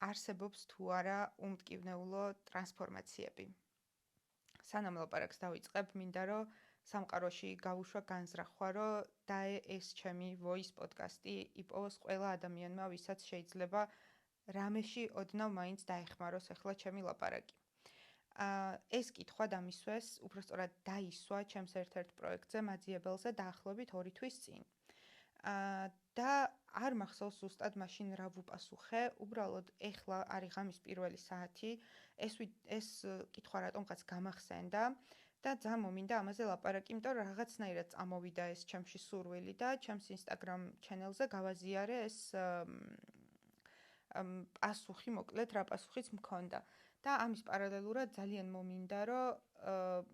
არსებობს თუ არა უმტკივნეულო ტრანსფორმაციები. სანამ ლაპარაკს დავიწყებ, მინდა რომ სამყაროში გავუშვა განზრახვა, რომ ეს ჩემი voice podcast-ი იპოვოს ყველა ადამიანმა, ვისაც შეიძლება რამეში ოდნავ მაინც დაეხმაროს ახლა ჩემი ლაპარაკი. ეს კითხვა დამისვეს, უბრალოდ დაისვა ჩემს ერთ-ერთ პროექტზე მაძიებელზე დაახლოებით 2 თვის წინ. და არ მახსოვს ზუსტად მაშინ რა ვუპასუხე, უბრალოდ ეხლა არის ღამის პირველი საათი, ეს კითხვა რატომღაც გამახსენდა და ძალიან მომინდა ამაზე ლაპარაკი, იმიტომ რომ რაღაცნაირად წამოვიდა ეს ჩემში სურვილი და ჩემს Instagram channel-ზე გავაზიარე ეს პასუხი, მოკლედ რა პასუხიც მქონდა. და ამის პარალელურად ძალიან მომინდა, რომ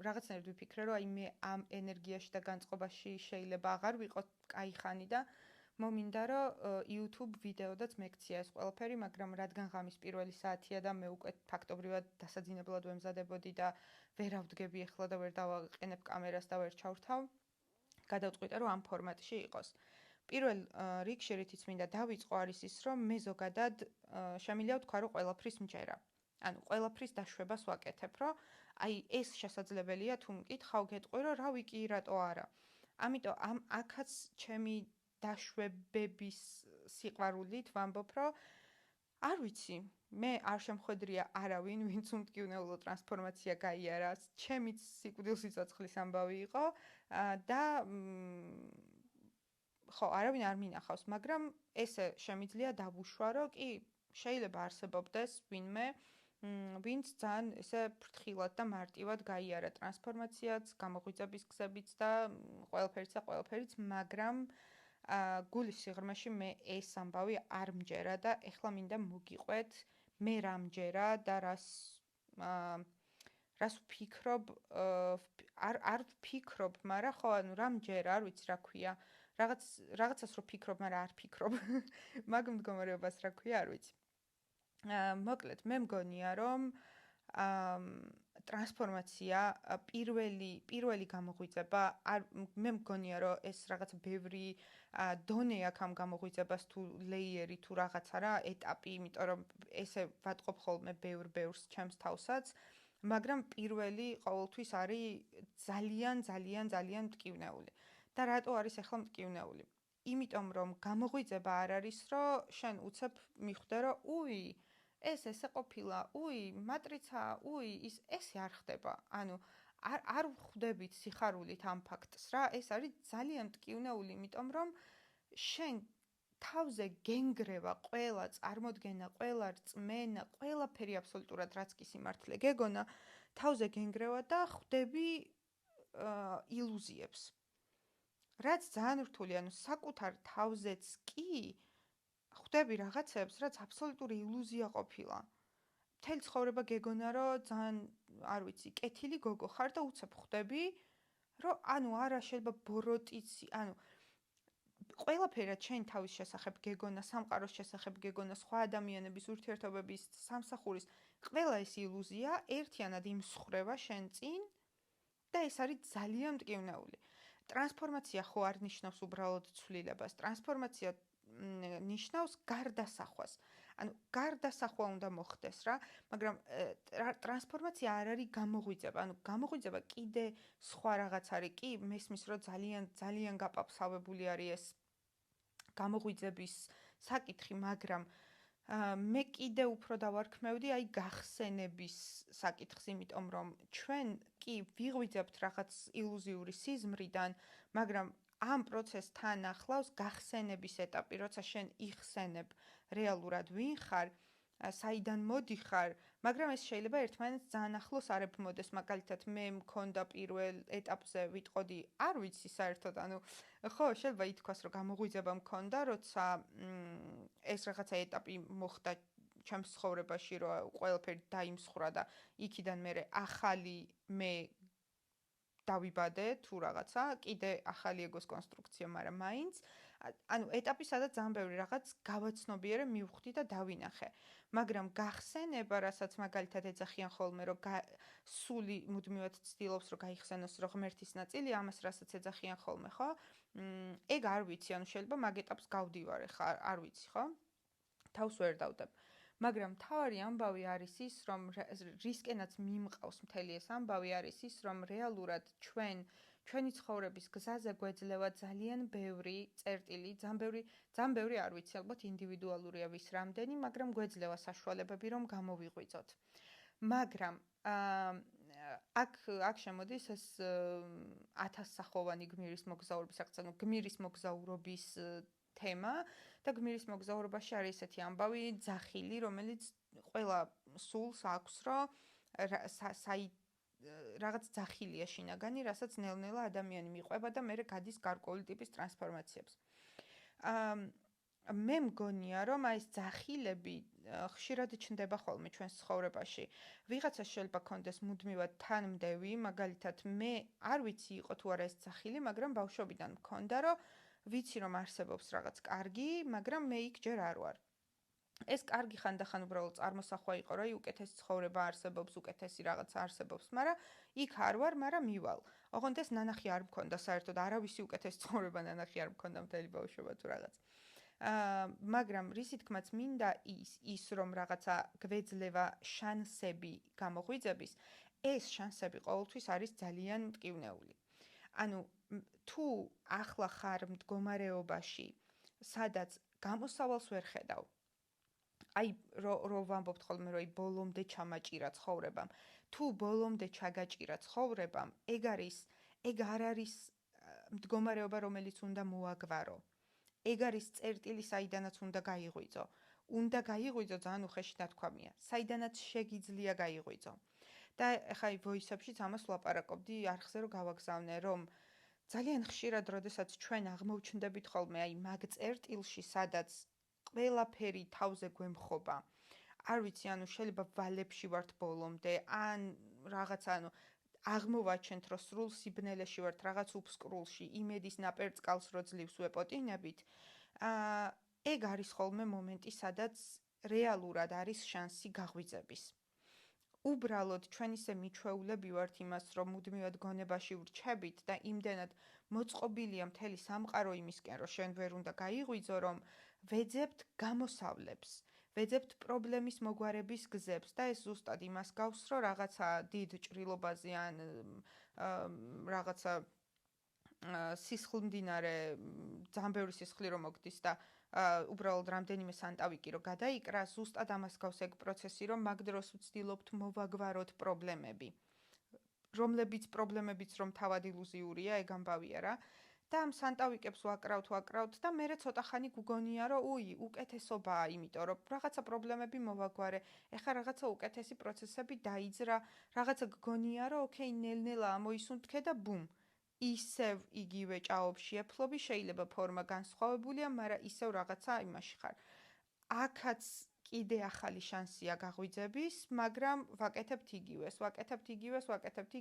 რაღაცნაირად ვიფიქრე, რომ აი მე ამ ენერგიაში და განწყობაში შეიძლება აღარ ვიყო კაი ხანი და მომინდა, რომ YouTube ვიდეოდაც მეკცია ეს ყველაფერი, მაგრამ რადგან ღამის პირველი საათია და მე უკვე ფაქტობრივად დასაძინებლად ვემზადებოდი და ვერავდგები ახლა და ვერ დავაყენებ კამერას და ვერ ჩავრთავ, გადავწყვიტე, რომ ამ ფორმატში იყოს. პირველ რიგში რითიც მინდა დავიწყო არის ის, რომ მე ზოგადად შემიძლია ვთქვა, რომ ყველაფრის მჯერა. ანუ ყველაფრის დაშვებას ვაკეთებ, რომ აი ეს შესაძლებელია თუ მკითხავ გეტყვი, რომ რა ვიკი, რატო არა. ამიტომ აქაც ჩემი დაშვებების სიყვარულით ვამბობ, რომ არ ვიცი, მე არ შემხვედრია არავინ, ვინც უმტკივნეულო ტრანსფორმაცია გაიარა, ჩემიც სიკვდილ სიცოცხლის ამბავი იყო და ხო, არავინ არ მინახავს, მაგრამ ესე შემიძლია დავუშვა, რომ კი შეიძლება არსებობდეს ვინმე, ვინც ძალიან ესე ფრთხილად და მარტივად გაიარა ტრანსფორმაციაც, გამოღვიძების გზებიც და ყველაფერიც, მაგრამ გულის სიღრმეში მე ეს ამბავი არ მჯერა და ეხლა მინდა მოგიყვეთ მე რა მჯერა და რას ვფიქრობ, არ ვფიქრობ, მაგრამ ხო, ანუ რა მჯერა, არ ვიცი რა ქვია. რაღაცას რო ფიქრობ, მაგრამ არ ფიქრობ. მაგ მდგომარეობას რა ქვია, არ ვიცი. მოკლედ, მე მგონია, რომ ტრანსფორმაცია პირველი გამოღვიძება, მე მგონია, რომ ეს რაღაც ბევრი დონე აქვს ამ გამოღვიძებას თუ ლეიერი თუ რაღაცა რა, ეტაპი, იმიტომ რომ ესე ვატყობ ხოლმე ბევრს ჩემს თავსაც, მაგრამ პირველი ყოველთვის არის ძალიან მტკივნეული. და რატო არის ახლა მტკივნეული? იმიტომ რომ გამოღვიძება არ არის, რომ შენ უცებ მიხვდე, რომ ესე ყოფილა, მატრიცა, ესე არ ხდება. ანუ არ ვხვდებით სიხარულით ამ ფაქტს რა, ეს არის ძალიან მტკივნეული, იმიტომ რომ შენ თავზე გენგრევა ყველა წარმოდგენა, ყველა რწმენა, ყველაფერი აბსოლუტურად რაც კი სიმართლე გეგონა, თავზე გენგრევა და ხვდები ილუზიებს. რაც ძალიან რთული, ანუ საკუთარ თავზეც კი ხვდები რაღაცებს, რაც აბსოლუტური ილუზია ყოფილა. მთელი ცხოვრება გეგონა, რომ ძალიან, არ ვიცი, კეთილი გოგო ხარ და უცებ ხვდები, რომ ანუ არა შეიძლება ბოროტიცი, ანუ ყველაფერად შენ თავის შესახებ გეგონა, სამყაროს შესახებ გეგონა, სხვა ადამიანების ურთიერთობების, სამსახურის, ყველა ეს ილუზია ერთიანად იმსხვრევა შენ წინ და ეს არის ძალიან მტკივნეული. ტრანსფორმაცია ხო არ ნიშნავს უბრალოდ ცვლილებას. ტრანსფორმაცია ნიშნავს გარდასახვას. ანუ გარდასახვა უნდა მოხდეს რა, მაგრამ ტრანსფორმაცია არ არის გამოღვიძება. ანუ გამოღვიძება კიდე სხვა რაღაც არის. კი, მესმის რომ ძალიან გაპაფსავებული არის ეს გამოღვიძების საკითხი, მაგრამ მე კიდე უფრო დავარქმევდი აი გახსენების საკითხს, იმიტომ რომ ჩვენ კი ვიღვიძებთ რაღაც ილუზიური სიზმრიდან, მაგრამ ამ პროცესთან ახლავს გახსენების ეტაპი, როცა შენ იხსენებ რეალურად ვინ ხარ, საიდან მოდიხარ, მაგრამ ეს შეიძლება ერთმანეთს ძალიან ახლოს არ ებმოდეს. მაგალითად, მე მქონდა პირველ ეტაპზე ვიტყოდი, არ ვიცი საერთოდ, ანუ ხო, შეიძლება ითქვას, რომ გამოღვიძება მქონდა, როცა ეს რაღაცა ეტაპი მოხდა ჩემს ცხოვრებაში, რომ ყველაფერი დაიმსხვრა და იქიდან მე ახალი მე დავიბადე თუ რაღაცა, კიდე ახალი ეგოს კონსტრუქცია, მაგრამ მაინც, ანუ ეტაპი, სადაც ძალიან ბევრი რაღაც გავაცნობიერე, მივხვდი და დავინახე. მაგრამ გახსენება, რასაც მაგალითად ეძახიან ხოლმე, რომ სული მუდმივად ცდილობს, რომ გაიხსენოს რო ღმერთის ნაწილი, ამას რასაც ეძახიან ხოლმე, ხო? ეგ არ ვიცი, ანუ შეიძლება მაგ ეტაპს გავდივარე ხა, არ ვიცი, ხო? თავს ვერ დავდებ. მაგრამ მთავარი ამბავი არის ის, რომ რისკენაც მიმყავს მთელი ეს ამბავი არის ის, რომ რეალურად ჩვენი ცხოვრების გზაზე გვეძლევა ძალიან ბევრი წერტილი, ძალიან ბევრი არ ვიცი, ალბათ ინდივიდუალურია ვის რამდენი, მაგრამ გვეძლევა საშუალებები, რომ გამოვიღვიძოთ. მაგრამ აქ შემოდის ეს 1000-სახოვანი გმირის მოგზაურობის, ანუ გმირის მოგზაურობის თემა და გმირის მოგზაურობაში არის ესეთი ამბავი ძახილი, რომელიც ყველა სულს აქვს, რომ რაღაც ძახილია შინაგანი, რასაც ნელ-ნელა ადამიანი მიყვება და მერე გადის გარკვეული ტიპის ტრანსფორმაციებს. მე მგონია, რომ აი ეს ძახილები ხშირად ჩნდება ხოლმე ჩვენს ცხოვრებაში. ვიღაცას შეიძლება კონდეს მუდმივად თანმდევი, მაგალითად მე არ ვიცი იყო თუ არა ეს ძახილი, მაგრამ ბავშვობიდან მქონდა, რომ ვიცი რომ არსებობს რაღაც კარგი, მაგრამ მე იქ ჯერ არ ვარ. ეს კარგი ხანდახან უბრალოდ წარმოსახვა იყო, რომ უკეთესი ცხოვრება არსებობს, უკეთესი რაღაცა არსებობს, მაგრამ იქ არ ვარ, მაგრამ მივალ. ოღონდ ეს ნანახი არ მქონდა საერთოდ, არავისი უკეთესი ცხოვრება ნანახი არ მქონდა მთელი ბავშვობა თუ რაღაც. მაგრამ რისი თქმაც მინდა ის რომ რაღაცა გვეძლევა შანსები გამოღვიძების, ეს შანსები ყოველთვის არის ძალიან მტკივნეული. ანუ თუ ახლა ხარ მდგომარეობაში, სადაც გამოსავალს ვერ ხედავ. აი რო ვამბობთ ხოლმე რომ ბოლომდე ჩამაჭირა ცხოვრებამ. თუ ბოლომდე ჩაგაჭირა ცხოვრებამ, ეგ არ არის მდგომარეობა, რომელიც უნდა მოაგვარო. ეგ არის წერტილი, საიდანაც უნდა გაიღვიძო. უნდა გაიღვიძო ძალიან უხეში ნათქვამია. საიდანაც შეგიძლია გაიღვიძო. და ეხლა voice-ებშიც ამას ვლაპარაკობდი, არხზე რომ გავაგზავნე, რომ ძალიან ხშირად, როდესაც ჩვენ აღმოჩნდებით ხოლმე აი მაგ წერტილში, სადაც ყველაფერი თავზე გვემხობა. არ ვიცი, ანუ შეიძლება ვალებში ვართ ბოლომდე, ან რაღაცა, ანუ აღმოვაჩენთ, რომ სრულ სიბნელეში ვართ, რაღაც უფსკრულში, იმედის ნაპერწკალს რო ძლივს ვეპოტინებით, ეგ არის ხოლმე მომენტი, სადაც რეალურად არის შანსი გაღვიძების. უბრალოდ ჩვენ ისე მიჩვეულები ვართ იმას, რომ მუდმივად გონებაში ვრჩებით და იმდენად მოწყობილია მთელი სამყარო იმისკენ, რომ შენ ვერ უნდა გაიღვიძო, რომ ვეძებთ გამოსავლებს. ვეძებთ პრობლემის მოგვარების გზებს და ეს ზუსტად იმას გავს, რომ რაღაცა დიდ ჭრილობაზე ან რაღაცა სისხლმდინარე, ძალიან ბევრი სისხლი რომ მოგდის და უბრალოდ რამდენიმე სანტავიკი რომ გადაიკრა, ზუსტად ამას გავს ეგ პროცესი, რომ მაგ დროს ვცდილობთ მოვაგვაროთ პრობლემები. რომლებიც პრობლემებიც რომ თავად ილუზიურია, ეგ ამბავია რა. და ამ სანტავიკებს ვაკრავთ და მერე ცოტა ხანი გგონია, რომ უკეთესობაა, იმიტომ რომ რაღაცა პრობლემები მოვაგვარე, ეხლა რაღაცა უკეთესი პროცესები დაიძრა, რაღაცა გგონია, რომ ოკეი, ნელ-ნელა ამოისუნთქე და ბუმ. ისევ იგივე ჭაობში ეფლობი, შეიძლება ფორმა განსხვავებულია, მაგრამ ისევ რაღაცა იმაში ხარ. აქაც კიდე ახალი შანსია გაღვიძების, მაგრამ ვაკეთებთ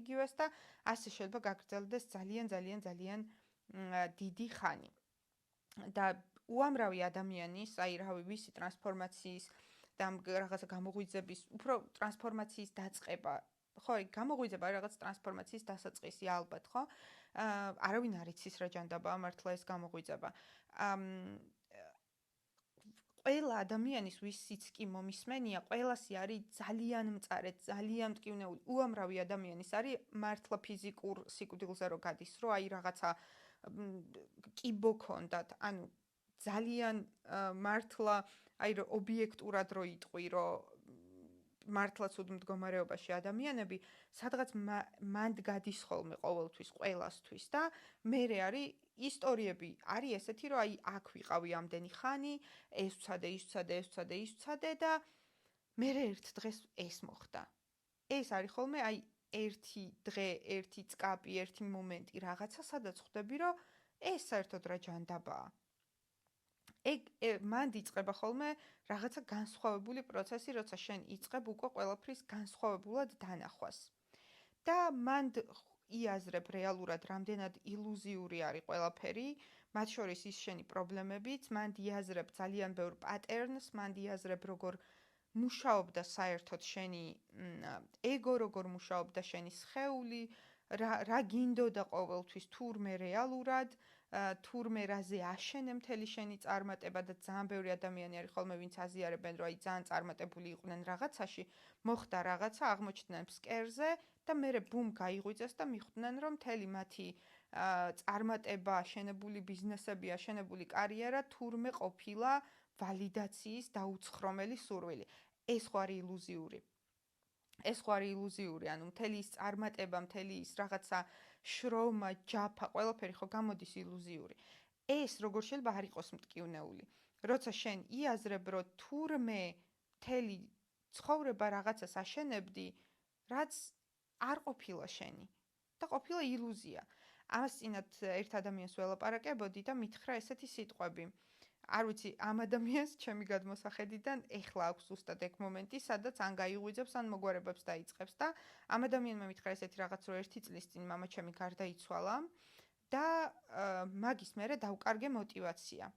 იგივეს და ასე შეიძლება გაგრძელდეს ძალიან დიდი ხანი. და უამრავი ადამიანის, აი რავი, ვისი ტრანსფორმაციის და რაღაცა გამოღვიძების, უფრო ტრანსფორმაციის დაწყება, ხო, გამოღვიძება რაღაც ტრანსფორმაციის დასაწყისი ალბათ, ხო? არავინ არ იცის რა ჯანდაბაა მართლა ეს გამოღვიძება. ყველა ადამიანის ვისიც კი მომისმენია, ყველასი არის ძალიან მწარე, ძალიან მტკივნეული. უამრავი ადამიანის არის მართლა ფიზიკურ სიკვდილზე რო გადის, რომ აი რაღაცა კიბო ქონდათ, ანუ ძალიან მართლა აი რომ ობიექტურად რო იტყვი, რომ მართლა ცუდ მდგომარეობაში ადამიანები, სადღაც მანდ გადის ხოლმე ყოველთვის, ყველასთვის და მერე არის ისტორიები არის ესეთი, რომ აი აქ ვიყავი ამდენი ხანი, ეს ვცადე და მერე ერთ დღეს ეს მოხდა. ეს არის ხოლმე აი ერთი დღე, ერთი წკაპი, ერთი მომენტი რაღაცა, სადაც ხვდები, რომ ეს საერთოდ რა ჯანდაბაა. მანდ იწყება ხოლმე რაღაცა განსხვავებული პროცესი, როცა შენ იწყებ უკვე ყველაფრის განსხვავებულად დანახვას. და მანდ იაზრებ რეალურად რამდენად ილუზიური არის ყველაფერი, მათ შორის ის შენი პრობლემებიც, მანდ იაზრებ ძალიან ბევრ პატერნს, მანდ იაზრებ როგორ მუშაობდა საერთოდ შენი ეგო, როგორ მუშაობდა შენი სხეული, რა გინდოდა ყოველთვის თურმე რეალურად, თურმე რაზე აშენე მთელი შენი წარმატება და ძალიან ბევრი ადამიანი არის ხოლმე ვინც აზიარებენ რომ აი ძალიან წარმატებული იყვნენ რაღაცაში მოხდა რაღაცა აღმოჩნდნენ ფსკერზე და მერე ბუმ გაიღვიძეს და მიხვდნენ რომ მთელი მათი წარმატება აშენებული ბიზნესები აშენებული კარიერა თურმე ყოფილა ვალიდაციის დაუცხრომელი სურვილი ეს ხო არის ილუზიური ეს ხო არის ილუზიური, ანუ მთელი ის წარმატება, მთელი ის რაღაცა შრომა, ჯაფა, ყველაფერი ხო გამოდის ილუზიური. ეს როგორ შეიძლება არ იყოს მტკივნეული. როცა შენ იაზრებ, რომ თურმე მთელი ცხოვრება რაღაცას აშენებდი, რაც არ ყოფილა შენი და ყოფილა ილუზია. ამას წინათ ერთ ადამიანს ველაპარაკებოდი და მითხრა ესეთი სიტყვები. არ ვიცი, ამ ადამიანს ჩემი გადმოსახედიდან ეხლა აქვს ზუსტად ეგ მომენტი, სადაც ან გაიღვიძებს, ან მოგვარებებს დაიწყებს და ამ ადამიანმა მითხრა ესეთი რაღაც, რომ 1 წლის წინ მამა ჩემი გარდაიცვალა და მაგის მერე დავკარგე мотиваცია.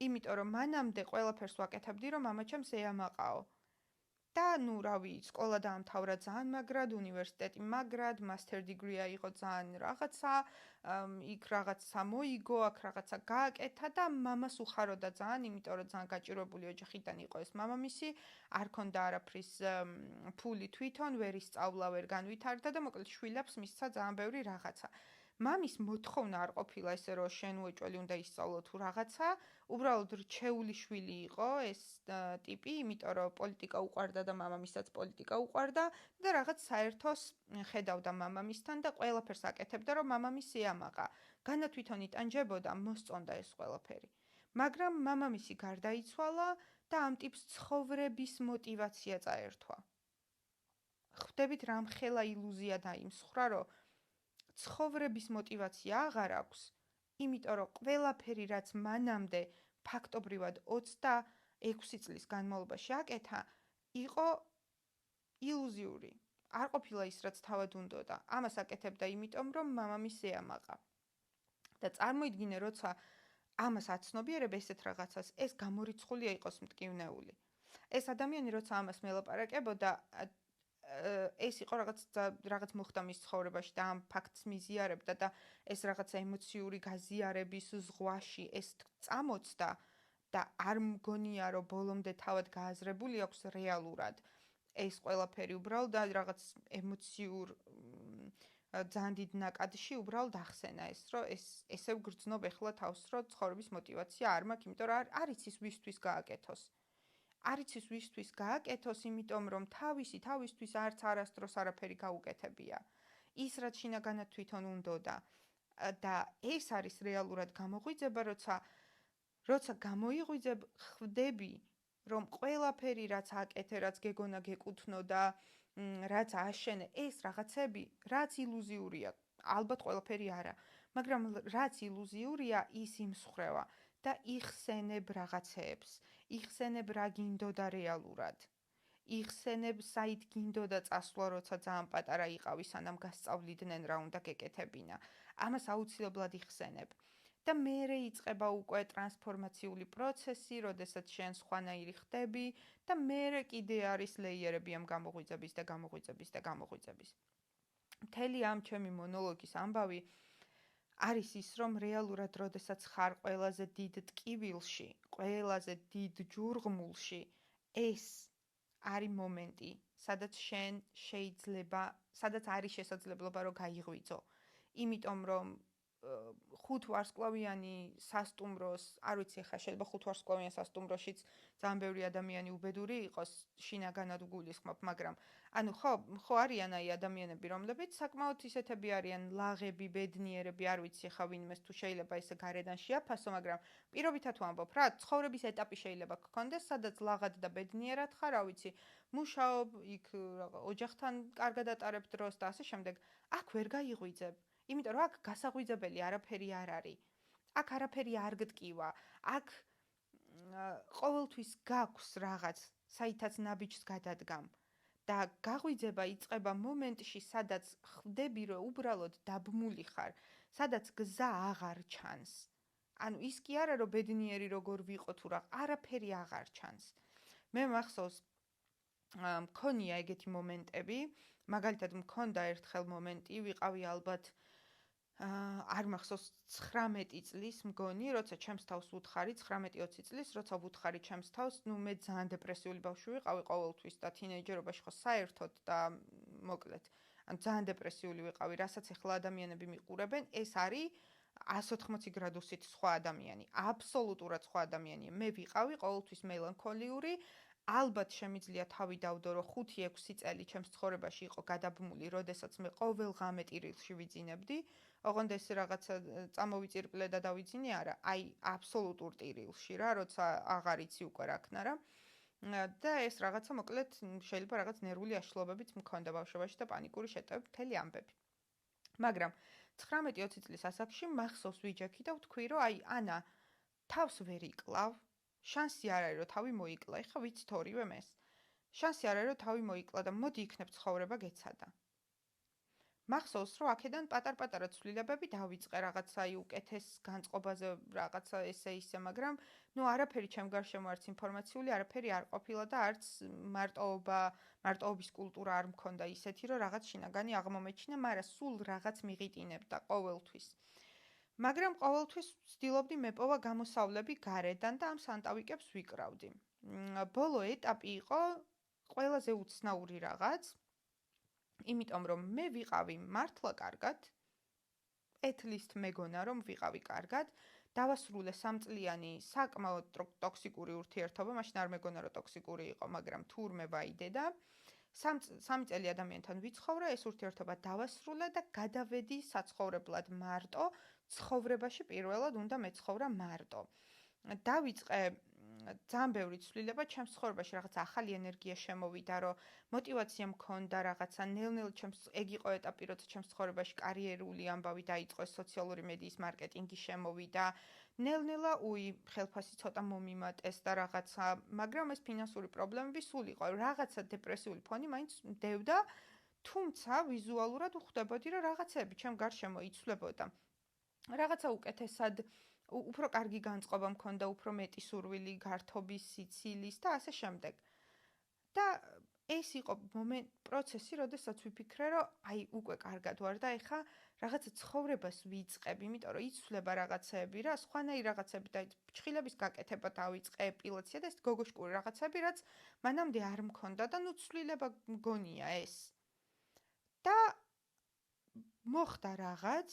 იმიტომ რომ მანამდე ყველაფერს ვაკეთებდი, რომ მამა ჩემს ეამაყაო. და ნუ რავი, სკოლა დაამთავრა ძალიან მაგრად, უნივერსიტეტი მაგრად, master degree აიღო ძალიან რაღაცა, იქ რაღაცა მოიგო, აქ რაღაცა გააკეთა და მამას უხაროდა ძალიან, იმიტომ რომ ძალიან გაჭირვებული ოჯახიდან იყო ეს მამამისი, არ ქონდა არაფრის ფული თვითონ, ვერ ისწავლა, ვერ განვითარდა და მოკლედ შვილებს მისცა ძალიან ბევრი რაღაცა. მამის მოთხოვნა არ ყოფილა ესე რომ შენ უეჭველი უნდა ისწავლო თუ რაღაცა, უბრალოდ რჩეული შვილი იყო ეს ტიპი, იმიტომ რომ პოლიტიკა უყვარდა და მამამისაც პოლიტიკა უყვარდა და რაღაც საერთოს ხედავდა მამამისთან და ყველაფერს აკეთებდა რომ მამამისი ეამაყა. განა თვითონ იტანჯებოდა, მოსწონდა ეს ყველაფერი. მაგრამ მამამისი გარდაიცვალა და ამ ტიპს ცხოვრების мотиваცია წაერთვა. ხვდებით რამხელა ილუზია დაიმსხრა, რომ ცხოვრების мотиваცია აღარ აქვს, იმიტომ რომ ყველაფერი რაც მანამდე ფაქტობრივად 26 წლის განმავლობაში აკეთა, იყო ილუზიური. არ ყოფილა ის რაც თავად უნდოდა. ამას აკეთებდა იმიტომ რომ მამამისი ეამაყა. და წარმოიდგინე როცა ამას აცნობიერებ ესეთ რაღაცას, ეს გამორიცხულია იყოს მტკივნეული. ეს ადამიანი როცა ამას მელაპარაკებოდა ეს იყო რაღაც მოხდა მის ცხოვრებაში და ამ ფაქტს მიზიარებდა და ეს რაღაცა ემოციური გაზიარების ზღვაში ეს წამოწდა და არ მგონია რომ ბოლომდე თავად გააზრებული აქვს რეალურად ეს ყველაფერი უბრალოდ რაღაც ემოციურ ძალიან დიდ ნაკადში უბრალოდ ახსენა ეს რომ ესევ გრძნობ ეხლა თავს რომ ცხოვრების мотиваცია არ მაქვს, იმიტომ რომ არ იცის ვისთვის გააკეთოს. არ იცის ვისთვის გააკეთოს, იმიტომ რომ თავისთვის არც არასდროს არაფერი გაუკეთებია. ის რაც შინაგანად თვითონ უნდოდა და ეს არის რეალურად გამოღვიძება, როცა გამოიღვიძებ, ხვდები, რომ ყველაფერი რაც აკეთე, რაც გეგონა გეკუთვნო და რაც აშენე, ეს რაღაცები, რაც ილუზიურია, ალბათ ყველაფერი არა, მაგრამ რაც ილუზიურია, ის იმსხრევა და იხსენებ რაღაცეებს, იხსენებ რა გინდოდა რეალურად. იხსენებ საით გინდოდა წასვლა, როცა ძალიან პატარა იყავი, სანამ გასწავლიდნენ რა უნდა გეკეთებინა. ამას აუცილებლად იხსენებ. და მერე იწყება უკვე ტრანსფორმაციული პროცესი, როდესაც შენ სხვანაირი ხდები და მერე კიდე არის ლეიერები ამ გამოღვიძების და გამოღვიძების და გამოღვიძების. მთელი ამ ჩემი მონოლოგის ამბავი არის ის, რომ რეალურად როდესაც ხარ ყველაზე დიდ ტკივილში, ყველაზე დიდ ჯურღმულში, ეს არის მომენტი, სადაც არის შესაძლებლობა რომ გაიღვიძო. იმიტომ რომ 5 ვარსკვლავიანი სასტუმროს, არ ვიცი ხა შეიძლება 5 ვარსკვლავიან სასტუმროშიც ძალიან ბევრი ადამიანი უბედური იყოს, შინაგანად გულისხმობ, მაგრამ ანუ ხო არიან აი ადამიანები, რომლებიც საკმაოდ ისეთები არიან, ლაღები, ბედნიერები, არ ვიცი ხა ვინმეს თუ შეიძლება ესე გარედან შეაფასო, მაგრამ პირობითად ვამბობ რა, ცხოვრების ეტაპი შეიძლება გქონდეს, სადაც ლაღად და ბედნიერად ხარ, რა ვიცი, მუშაობ, იქ ოჯახთან კარგად ატარებ დროს და ასე შემდეგ, აქ ვერ გაიღვიძებ. იმიტომ რომ აქ გასაღვიძებელი არაფერი არ არის. აქ არაფერი არ გტკივა. აქ ყოველთვის გაქვს რაღაც, საითაც ნაბიჯს გადადგამ. და გაღვიძება იწყება მომენტში, სადაც ხვდები, რომ უბრალოდ დაბმული ხარ, სადაც გზა აღარ ჩანს. ანუ ის კი არა, რომ ბედნიერი როგორ ვიყო თუ რა, არაფერი აღარ ჩანს. მე მახსოვს მქონია ეგეთი მომენტები, მაგალითად მქონდა ერთხელ მომენტი, ვიყავი ალბათ არ მახსოვს 19 წლის მგონი, როცა ჩემს თავს ვუთხარი 19-20 წლის, როცა ვუთხარი ჩემს თავს, მე ძალიან დეპრესიული ბავშვი ვიყავი ყოველთვის და თინეიჯერობაში ხო საერთოდ და მოკლედ, ძალიან დეპრესიული ვიყავი, რასაც ახლა ადამიანები მიყურებენ, ეს არის 180 გრადუსით სხვა ადამიანი, აბსოლუტურად სხვა ადამიანია. მე ვიყავი ყოველთვის მელანქოლიური, ალბათ შემიძლია თავი დავდო, რომ 5-6 წელი ჩემს ცხოვრებაში იყო გადაბმული, როდესაც მე ყოველ ღამე ტირილში ვიძინებდი. ოღონდ ეს რაღაცა წამოვიწირკლე და დავიძინე არა, აი აბსოლუტურ ტირილში რა, როცა აღარ იცი უკვე რა ქნა რა. და ეს რაღაცა მოკლედ შეიძლება რაღაც ნერვული აშლობებიც მქონდა ბავშვობაში და პანიკური შეტევები, მთელი ამბები. მაგრამ 19-20 წლის ასაკში მახსოვს ვიჯექი და ვთქვი, რომ აი ანა თავს ვერ იკლავ, შანსი არ არის, რომ თავი მოიკლა, ეხა ვიცით ორივე ეს. შანსი არ არის, რომ თავი მოიკლა და მოდი იქნებ ცხოვრება გეცადა. მახსოვს, რომ აქედან პატარ-პატარა ცვლილებები დავიწყე რაღაცა უკეთეს განწყობაზე რაღაცა ესე ისე, მაგრამ არაფერი ჩემ გარშემო არც ინფორმაციული, არაფერი არ ყოფილა და არც მარტოობის კულტურა არ მქონდა ისეთი, რომ რაღაც შინაგანი აღმომეჩინა, მაგრამ სულ რაღაც მიყიტინებდა ყოველთვის. მაგრამ ყოველთვის ვცდილობდი მეპოვა გამოსავლები გარედან და ამ სანტავიკებს ვიკრავდი. ბოლო ეტაპი იყო ყველაზე უცნაური რაღაც, იმიტომ რომ მე ვიყავი მართლა კარგად, at least მეგონა რომ ვიყავი კარგად, დავასრულე 3 წლიანი საკმაოდ ტოქსიკური ურთიერთობა, მაშინ არ მეგონა რომ ტოქსიკური იყო, მაგრამ თურმე ვაიდე და 3 წელი ადამიანთან ვიცხოვრე, ეს ურთიერთობა დავასრულე და გადავედი საცხოვრებლად მარტო, ცხოვრებაში პირველად უნდა მეცხოვრა მარტო. დავიწყე ძალიან ბევრი ცვლილება ჩემს ცხოვრებაში, რაღაც ახალი ენერგია შემოვიდა, რომ მოტივაცია მქონდა რაღაცა, ნელ-ნელა ეგ იყო ეტაპი, როცა ჩემს ცხოვრებაში კარიერული ამბავი დაიწყო, სოციალური მედიის მარკეტინგი შემოვიდა. ნელ-ნელა ხელფასი ცოტა მომიმატეს და რაღაცა, მაგრამ ეს ფინანსური პრობლემები სულ იყო, რაღაცა დეპრესიული ფონი მაინც მდევდა, თუმცა ვიზუალურად ვხვდებოდი, რომ რაღაცები ჩემ გარშემო იცვლებოდა. რაღაცა უკეთესად უფრო კარგი განწყობა მქონდა, უფრო მეტი სურვილი გართობის, სიცილის და ასე შემდეგ. და ეს იყო პროცესი, როდესაც ვიფიქრე, რომ აი უკვე კარგად ვარ და ეხა რაღაცა ცხოვრებას ვიწყებ, იმიტომ რომ იცვლება რაღაცეები რა, სხვანაირი რაღაცები და ფრჩხილების გაკეთება დავიწყე, ეპილაცია და ეს გოგოშკური რაღაცები, რაც მანამდე არ მქონდა და ცვლილება მგონია ეს. და მოხდა რაღაც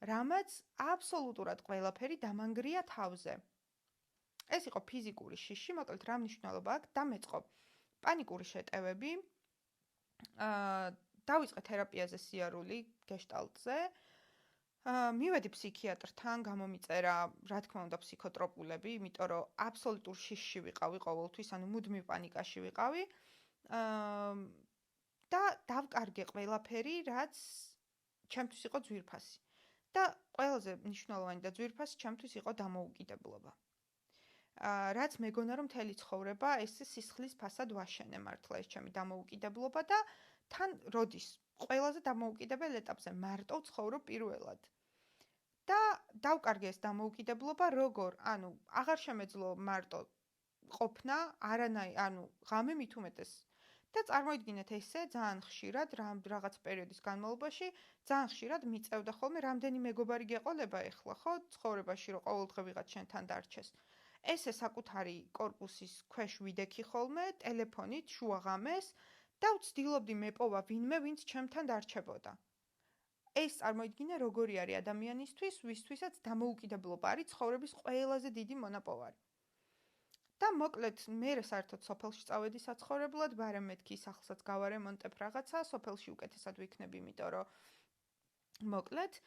რამაც აბსოლუტურად ყველაფერი დამანგრია თავზე. ეს იყო ფიზიკური შიში, მოკლედ რა მნიშვნელობა აქვს, დამეწყო პანიკური შეტევები, დავიწყე თერაპიაზე სიარული გეშტალტზე, მივედი ფსიქიატრთან, გამომიწერა, რა თქმა უნდა, ფსიქოტროპულები, იმიტომ რომ აბსოლუტურ შიშში ვიყავი ყოველთვის, ანუ მუდმივ პანიკაში ვიყავი. და დავკარგე ყველაფერი, რაც ჩემთვის იყო ძვირფასი. და ყველაზე მნიშვნელოვანი და ძვირფასი ჩემთვის იყო დამოუკიდებლობა. რაც მეგონა რომ მთელი ცხოვრება ეს სისხლის ფასად ვაშენე მართლა ეს ჩემი დამოუკიდებლობა და თან როდის ყველაზე დამოუკიდებელ ეტაპზე მარტო ცხოვრობ პირველად. და დავკარგე ეს დამოუკიდებლობა როგორ, აღარ შემეძლო მარტო ყოფნა, ღამე მით უმეტეს. და წარმოიდგინეთ ესე ძალიან ხშირად რაღაც პერიოდის განმავლობაში ძალიან ხშირად მიწევდა ხოლმე რამდენი მეგობარი გეყოლება ეხლა ხო ცხოვრებაში რომ ყოველდღე ვიღაც შენთან დარჩეს. ესე საკუთარი კორპუსის ქვეშ ვიდექი ხოლმე ტელეფონით შუაღამეს და ვცდილობდი მეპოვა ვინმე ვინც ჩემთან დარჩებოდა. ეს წარმოიდგინე როგორი არის ადამიანისთვის, ვისთვისაც დამოუკიდებლობა არის ცხოვრების ყველაზე დიდი მონაპოვარი. და მოკლედ მე საერთოდ სოფელში წავედი საცხოვრებლად, ბარემ მეთქი სახლსაც გავარემონტებ რაღაცა, სოფელში უკეთესად ვიქნები, იმიტომ რომ მოკლედ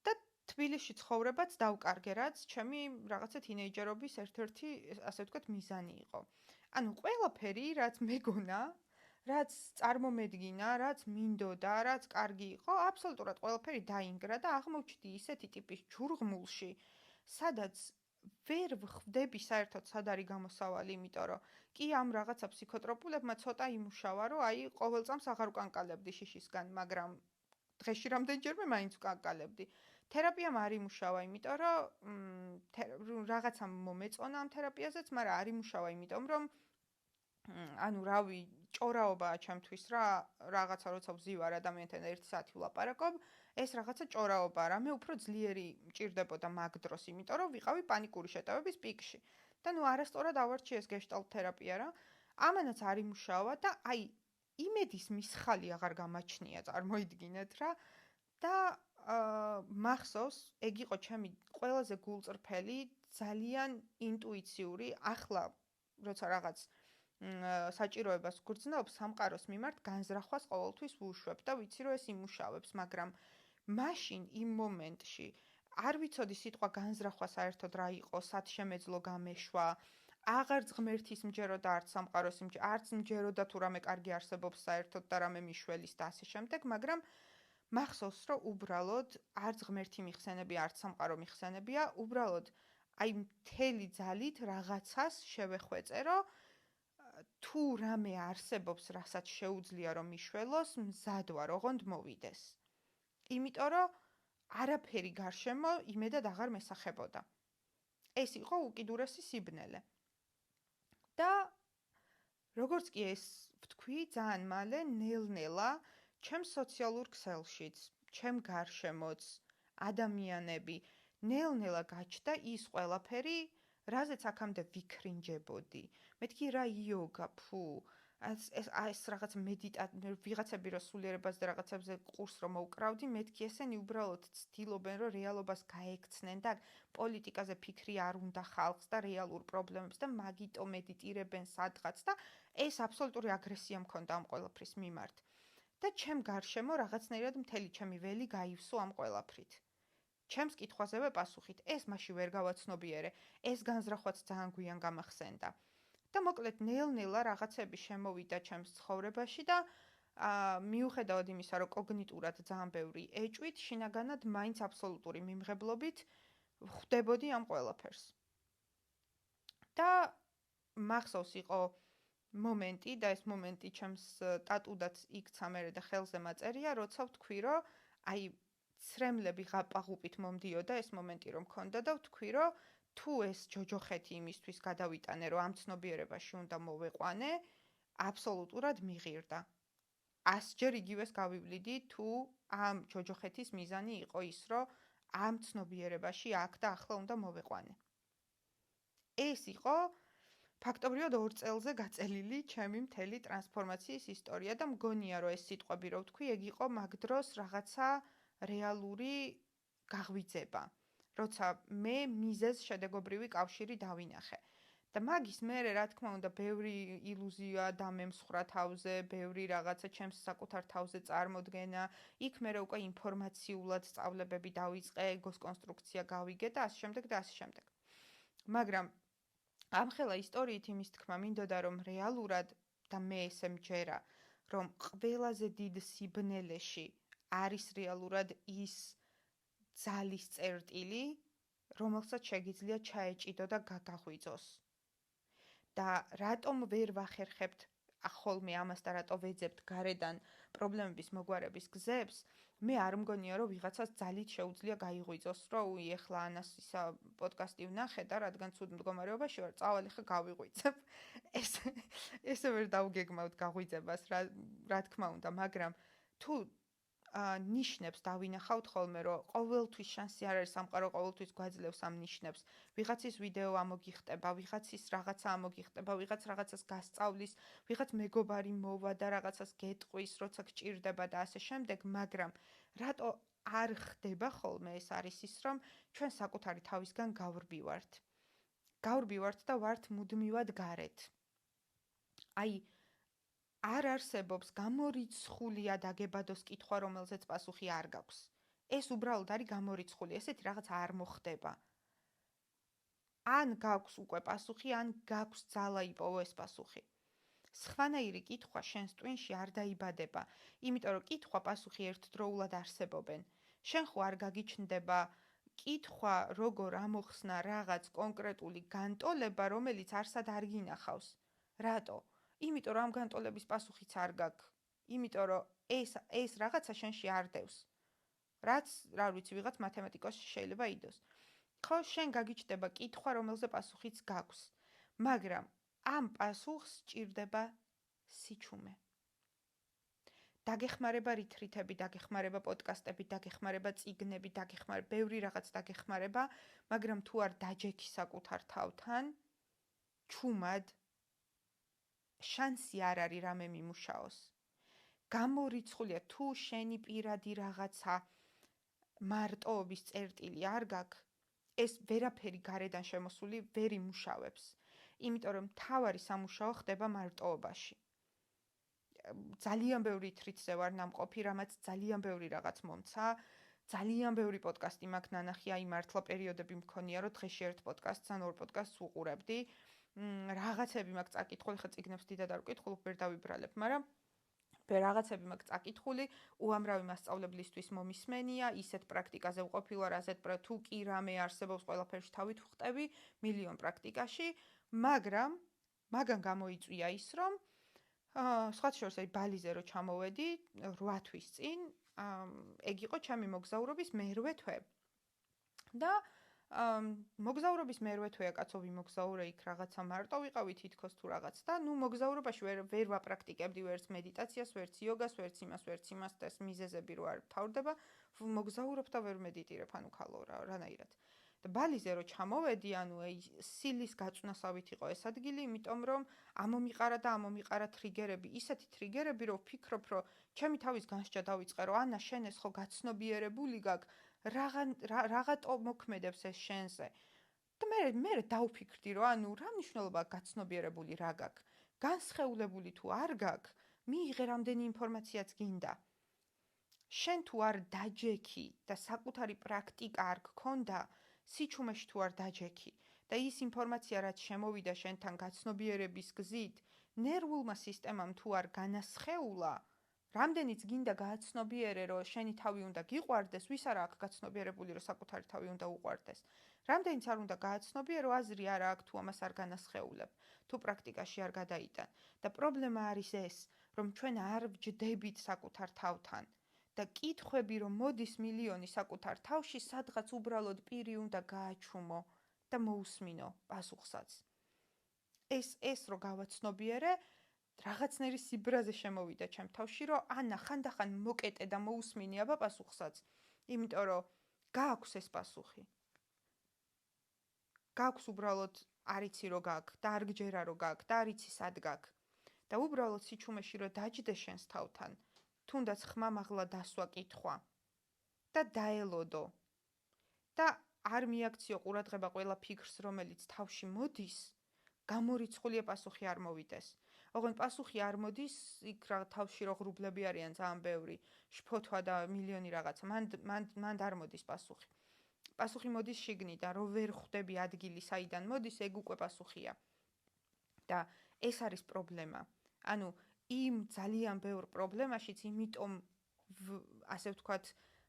და თბილისში ცხოვრებაც დავკარგე, რაც ჩემი რაღაცა თინეიჯერობის ერთ-ერთი, ასე ვთქვათ, მიზანი იყო. ყველაფერი, რაც მეგონა, რაც წარმომედგინა, რაც მინდოდა, რაც კარგი იყო, აბსოლუტურად ყველაფერი დაინგრა და აღმოჩნდი ისეთი ტიპის ჯურღმულში, სადაც ვერ ვხვდები საერთოდ სად არის გამოსავალი, იმიტომ რომ კი ამ რაღაცა ფსიქოტროპულებმა ცოტა იმუშავა, რომ აი ყოველ წამს აღარ უკანკალებდი შიშისგან, მაგრამ დღეში რამდენჯერმე მაინც უკანკალებდი. თერაპიამ არ იმუშავა, იმიტომ რომ რაღაცა მომეწონა ამ თერაპიაზეც, მაგრამ არ იმუშავა, იმიტომ რომ ჭორაობაა ჩემთვის რა რაღაცა როცა ვზივარ ადამიანთან 1 საათი ვლაპარაკობ, ეს რაღაცა ჭორაობაა, რამე უფრო ძლიერი მჭირდებოდა მაგ დროს, იმიტომ რომ ვიყავი პანიკური შეტევების პიკში. და ნუ არასწორად ავარჩი ეს გეშტალტ თერაპია რა. ამანაც არ იმუშავა და აი იმედის მისხალი აღარ გამაჩნია, წარმოიდგინეთ რა. და მახსოვს, ეგ იყო ჩემი ყველაზე გულწრფელი, ძალიან ინტუიციური, ახლა როცა რაღაც საჭიროებას გრძნობს სამყაროს მიმართ განზრახვას ყოველთვის ვუშვებ და ვიცი რომ ეს იმუშავებს, მაგრამ მაშინ იმ მომენტში არ ვიცოდი სიტყვა განზრახვა საერთოდ რა იყო, სად შემეძლო გამეშვა, აღარ ღმერთის მჯეროდა არც სამყაროს არც მჯეროდა თუ რამე კარგი არსებობს საერთოდ და რამე მიშველის და ასე შემდეგ, მაგრამ მახსოვს რომ უბრალოდ არც ღმერთი მიხსენებია, არც სამყარო მიხსენებია, უბრალოდ აი მთელი ძალით რაღაცას შევეხვეწე, რომ თუ რამე არსებობს, რასაც შეუძლია რომ მიშველოს, მზად ვარ, ოღონდ მოვიდეს. იმიტომ რომ არაფერი გარშემო იმედად აღარ მესახებოდა. ეს იყო უკიდურესი სიბნელე. და როგორც კი ეს ვთქვი, ძალიან მალე ნელ-ნელა ჩემ სოციალურ ქსელშიც, ჩემ გარშემოც ადამიანები ნელ-ნელა გაჩნდა ის ყველაფერი, რაზეც აქამდე ვიქრინჯებოდი. მეთქი რა იოგა, ფუ, ეს რაღაც ვიღაცები რო სულიერებას და რაღაცებზე ყურს რომ მოუკრავდი, მეთქი ესენი უბრალოდ ცდილობენ რომ რეალობას გაექცნენ და პოლიტიკაზე ფიქრი არ უნდა ხალხს და რეალურ პრობლემებს და მაგიტო მედიტირებენ სადღაც და ეს აბსოლუტური აგრესია მქონდა ამ ყველაფრის მიმართ. და ჩემ გარშემო რაღაცნაირად მთელი ჩემი ველი გაივსო ამ ყველაფრით. ჩემს კითხვაზევე პასუხით, ეს მაშინ ვერ გავაცნობიერე, ეს განზრახვაც ძალიან გვიან გამახსენდა. და მოკლედ ნელ-ნელა რაღაცები შემოვიდა ჩემს ცხოვრებაში და მიუხედავად იმისა, რომ კოგნიტურად ძალიან ბევრი ეჭვით, შინაგანად მაინც აბსოლუტური მიმღებლობით ხვდებოდი ამ ყველაფერს. და მახსოვს იყო მომენტი და ეს მომენტი ჩემს ტატუდაც იქცა მერე და ხელზე მაწერია, როცა ვთქვი, რომ აი ცრემლები ღაპაღუპით მომდიოდა ეს მომენტი რომ მქონდა და ვთქვი, რომ თუ ეს ჯოჯოხეთი იმისთვის გადავიტანე, რომ ამ ცნობიერებაში უნდა მოვეყვანე, აბსოლუტურად მიღირდა. 100-ჯერ იგივეს გავივლიდი, თუ ამ ჯოჯოხეთის მიზანი იყო ის, რომ ამ ცნობიერებაში აქ და ახლა უნდა მოვეყვანე. ეს იყო ფაქტობრივად 2 წელზე გაწელილი ჩემი მთელი ტრანსფორმაციის ისტორია და მგონია, რომ ეს სიტყვები რო ვთქვი, ეგ იყო მაგ დროს რაღაცა რეალური გაღვიძება. როცა მე მიზეზ შედეგობრივი კავშირი დავინახე. და მაგის მერე რა თქმა უნდა ბევრი ილუზია დამემსხვრა თავზე, ბევრი რაღაცა ჩემს საკუთარ თავზე წარმოდგენა, იქ მერე უკვე ინფორმაციულად სწავლებები დავიწყე, ეგოს კონსტრუქცია გავიგე და ასე შემდეგ და ასე შემდეგ. მაგრამ ამხელა ისტორიით იმის თქმა მინდოდა რომ რეალურად და მე ესე მჯერა, რომ ყველაზე დიდ სიბნელეში არის რეალურად ის ძალის წერტილი, რომელსაც შეგიძლია ჩაეჭიდო და გაგაღვიძოს. და რატომ ვერ ვახერხებთ ხოლმე ამას და რატო ვეძებთ გარედან პრობლემების მოგვარების გზებს, მე არ მგონია რომ ვიღაცას ძალით შეუძლია გაიღვიძოს, რომ უი ეხლა ანას ისა პოდკასტი ვნახე და რადგან ცუდ მდგომარეობაში ვარ, წავალ ეხლა გავიღვიძებ. ესე ვერ დავგეგმავთ გაღვიძებას, რა თქმა უნდა, მაგრამ თუ ნიშნებს დავინახავთ ხოლმე, რომ ყოველთვის შანსი არ არის, სამყარო ყოველთვის გვაძლევს ამ ნიშნებს. ვიღაცის ვიდეო ამოგიხტება, ვიღაცის რაღაცა ამოგიხტება, ვიღაც რაღაცას გასწავლის, ვიღაც მეგობარი მოვა და რაღაცას გეტყვის, როცა გჭირდება და ასე შემდეგ, მაგრამ რატო არ ხდება ხოლმე ეს არის ის, რომ ჩვენ საკუთარი თავისგან გავრბივართ. გავრბივართ და ვართ მუდმივად გარეთ. აი არ არსებობს გამორიცხული ადაგებადოს კითხვა, რომელზეც პასუხი არ გაქვს. ეს უბრალოდ არის გამორიცხული, ესეთი რაღაც არ მოხდება. ან გაქვს უკვე პასუხი, ან გაქვს ძალა იპოვო ეს პასუხი. სხვანაირი კითხვა შენს ტვინში არ დაიბადება, იმიტომ რომ კითხვა პასუხი ერთდროულად არსებობენ. შენ ხო არ გაგიჩნდება კითხვა, როგორ ამოხსნა რაღაც კონკრეტული განტოლება, რომელიც არსად არ გინახავს. რატო? იმიტომ რომ ამ განტოლების პასუხიც არ გაქვს. იმიტომ რომ ეს რაღაცა შენში არ დევს. რაც, რა ვიცი, ვიღაც მათემატიკოსი შეიძლება იდოს. ხო, შენ გაგიჩნდება კითხვა, რომელზე პასუხიც გაქვს. მაგრამ ამ პასუხს სჭირდება სიჩუმე. დაგეხმარება რითრითები, დაგეხმარება პოდკასტები, დაგეხმარება წიგნები, დაგეხმარება ბევრი რაღაც დაგეხმარება, მაგრამ თუ არ დაჯექი საკუთარ თავთან, ჩუმად შანსი არ არის რამე მიმუშაოს. გამორიცხულია თუ შენი პირადი რაღაცა მარტოობის წერტილი არ გაქვს, ეს ვერაფერი გარედან შემოსული ვერ იმუშავებს. იმიტომ რომ მთავარი სამუშაო ხდება მარტოობაში. ძალიან ბევრი თრიცზე ვარ ნამყოფი, რამაც ძალიან ბევრი რაღაც მომცა, ძალიან ბევრი პოდკასტი მაქვს ნანახი, აი მართლა პერიოდები მქონია, რომ დღეში ერთ პოდკასტს ან ორ პოდკასტს უყურებდი. რაღაცები მაქვს წაკითხული, ხა წიგნებს დიდად არ ვკითხულობ, ვერ დავიბრალებ, მაგრამ რაღაცები მაქვს წაკითხული, უამრავი მასწავლებლისთვის მომისმენია, ისეთ პრაქტიკაზე ვყოფილვარ, ასეთ თუ კი რამე არსებობს, ყველაფერში თავით ვხტები, მილიონ პრაქტიკაში, მაგრამ მაგან გამოიწვია ის, რომ სხვათა შორის აი ბალიზე რო ჩამოვედი 8 თვის წინ, ეგ იყო ჩემი მოგზაურობის მერვე თვე. და მოგზაურობის მერვე თვეა კაცო ვიმოგზაურე იქ რაღაცა მარტო ვიყავი თითქოს თუ რაღაც და ნუ მოგზაურობაში ვერ ვაპრაქტიკებდი ვერც მედიტაციას, ვერც იოგას, ვერც იმას და ეს მიზეზები რო არ თავდება, მოგზაურობ და ვერ მედიტირებ, ანუ ქალო რანაირად. და ბალიზე რო ჩამოვედი, ანუ სილის გაწვნასავით იყო ეს ადგილი, იმიტომ რომ ამომიყარა ტრიგერები, ისეთი ტრიგერები, რომ ვფიქრობ, რომ ჩემი თავის განსჯა დავიწყე, რომ ანა შენ ეს ხო გაცნობიერებული გაქვს, რაღაცო მოქმედებს ეს შენზე. და მე დავფიქრდი, რომ ანუ რა მნიშვნელობა გაცნობიერებული რა გაქვს? განსხეულებული თუ არ გაქვს, მიიღე რამდენი ინფორმაციაც გინდა. შენ თუ არ დაჯექი და საკუთარი პრაქტიკა არ გქონდა, სიჩუმეში თუ არ დაჯექი და ის ინფორმაცია რაც შემოვიდა შენთან გაცნობიერების გზით, ნერვულმა სისტემამ თუ არ განასხეულა, რამდენიც გინდა გააცნობიერე, რომ შენი თავი უნდა გიყვარდეს, ვის არა აქვს გაცნობიერებული, რომ საკუთარი თავი უნდა უყვარდეს. რამდენიც არ უნდა გააცნობიერო, აზრი არა აქვს თუ ამას არ განასხეულებ, თუ პრაქტიკაში არ გადაიტან. და პრობლემა არის ეს, რომ ჩვენ არ ვჯდებით საკუთარ თავთან. და კითხვები, რომ მოდის მილიონი საკუთარ თავში, სადღაც უბრალოდ პირი უნდა გააჩუმო და მოусმინო პასუხსაც. ეს რო გავაცნობიერე, რაღაცნაირი სიბრაზე შემოვიდა ჩემ თავში, რომ ანა ხანდახან მოკეტე და მოусმინე აბა პასუხსაც, იმიტომ რომ გააქვს ეს პასუხი. გააქვს უბრალოდ არიცი რო გააქვს და არ გჯერა რო გააქვს და არიცი სად გააქვს. და უბრალოდ სიჩუმეში რო დაჯდე შენს თავთან, თუნდაც ხმამაღლა დასვა კითხვა და დაელოდო. და არ მიაქციო ყურადღება ყველა ფიქრს, რომელიც თავში მოდის, გამორიცხულია პასუხი არ მოვიდეს. ოღონდ პასუხი არ მოდის, იქ რა თავში რო ღრუბლები არიან ძალიან ბევრი, შფოთვა და მილიონი რაღაცა, მან არ მოდის პასუხი. პასუხი მოდის შიგნიდან, რომ ვერ ხვდები ადგილი, საიდან მოდის, ეგ უკვე პასუხია. და ეს არის პრობლემა. ანუ იმ ძალიან ბევრ პრობლემაშიც, იმიტომ ასე ვთქვათ,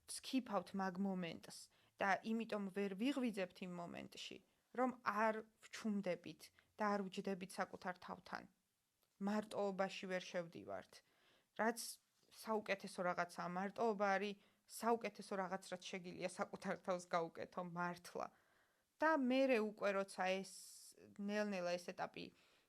ვსქიფავთ მაგ მომენტს და იმიტომ ვერ ვიღვიძებთ იმ მომენტში, რომ არ ვჩუმდებით და არ ვჯდებით საკუთარ თავთან. მარტოობაში ვერ შევდივართ. რაც საუკეთესო რაღაცაა, მარტოობა არის საუკეთესო რაღაც, რაც შეგიძლია საკუთარ თავს გაუკეთო მართლა. და მერე უკვე როცა ეს ნელ-ნელა ეს ეტაპი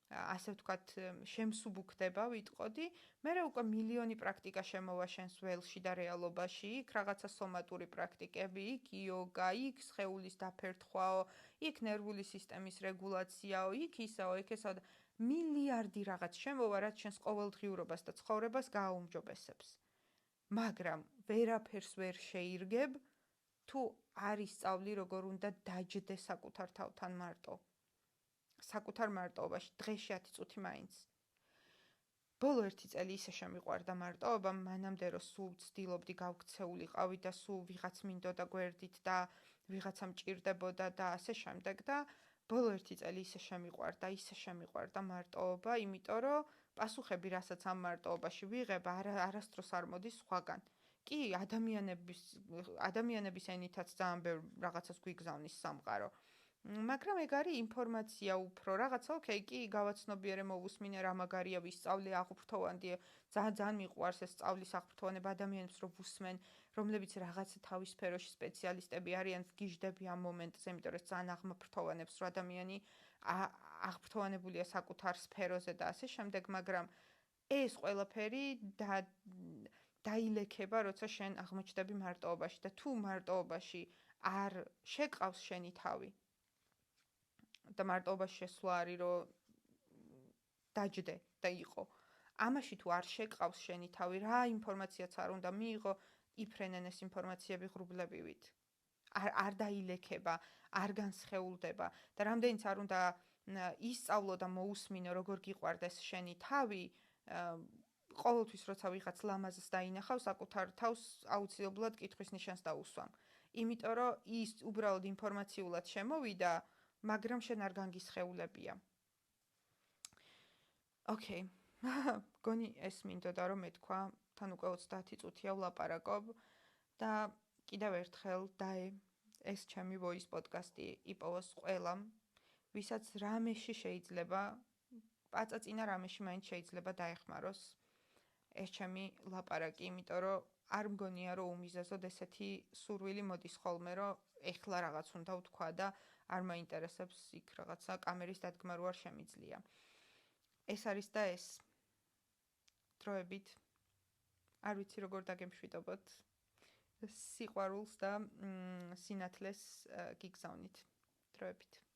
ასე ვთქვათ, შემსუბუქდება, ვიტყოდი, მერე უკვე მილიონი პრაქტიკა შემოვა შენს ველში და რეალობაში, იქ რაღაცა სომატური პრაქტიკები, იქ იოგა, იქ სხეულის დაფერთხვაო, იქ ნერვული სისტემის რეგულაციაო, იქ ისაო, იქ ესაო, მილიარდი რაღაც შემოვა, რაც შენს ყოველდღიურობას და ცხოვრებას გააუმჯობესებს. მაგრამ ვერაფერს ვერ შეირგებ, თუ არ ისწავლი, როგორ უნდა დაჯდე საკუთარ თავთან მარტო. საკუთარ მარტოობაში დღეში 10 წუთი მაინც. ბოლო 1 წელი ისე შემიყვარდა მარტოობა, მანამდე რომ სულ ვცდილობდი გავქცეულიყავი და სულ ვიღაც მინდოდა გვერდით და ვიღაცა მჭირდებოდა და ასე შემდეგ და ბოლო 1 წელი ისე შემიყვარდა მარტოობა, იმიტომ რომ პასუხები, რასაც ამ მარტოობაში ვიღებ, არასდროს არ მოდის სხვაგან. კი, ადამიანების ენითაც ძალიან ბევრ რაღაცას გვიგზავნის სამყარო. მაგრამ ეგ არის ინფორმაცია უფრო რაღაცა, ოკეი, კი, გავაცნობიერე, მოვუსმინე, რა მაგარია, ვისწავლე, აღფრთოვანდი, ძალიან მიყვარს ეს სწავლის აღფრთოვანება ადამიანებს, რომ ვუსმენ, რომლებიც რაღაც თავის სფეროში სპეციალისტები არიან, ვგიჟდები ამ მომენტზე, იმიტომ რომ ეს ძალიან აღმაფრთოვანებს, რომ ადამიანი აღფრთოვანებულია საკუთარ სფეროზე და ასე შემდეგ, მაგრამ ეს ყველაფერი დაილექება, როცა შენ აღმოჩნდები მარტოობაში და თუ მარტოობაში არ შეკავს შენი თავი და მარტოობაში შესვლა არის, რომ დაჯდე და იყო. ამაში თუ არ შეკავს შენი თავი, რა ინფორმაციაც არ უნდა მიიღო, იფრენენ ეს ინფორმაციები ღრუბლებივით. არ დაილექება, არ განსხეულდება და რამდენიც არ უნდა ისწავლო და მოусმინო, როგორ გიყვარდეს შენი თავი, ყოველთვის როცა ვიღაც ლამაზს დაინახავს, საკუთარ თავს აუცილებლად კითხვის ნიშანს დაუსვამ. იმიტომ რომ ის უბრალოდ ინფორმაციულად შემოვიდა, მაგრამ შენ არ განგისხეულებია. ოკეი. გონი ეს მინდოდა რომ მეთქვა, თან უკვე 30 წუთია ვლაპარაკობ და კიდევ ერთხელ დაე ეს ჩემი voice podcast-ი იპოვოს ყველამ, ვისაც რამეში შეიძლება, პაწაწინა რამეში მაინც შეიძლება დაეხმაროს ეს ჩემი ლაპარაკი, იმიტომ რომ არ მგონია რომ უმიზეზოდ ესეთი სურვილი მოდის ხოლმე, რომ ეხლა რაღაც უნდა ვთქვა და არ მაინტერესებს იქ რაღაცა კამერის დადგმა რო არ შემიძლია. ეს არის და ეს დროებით არ ვიცი როგორ დაგემშვიდობოთ სიყვარულს და სინათლეს გიგზავნით დროებით.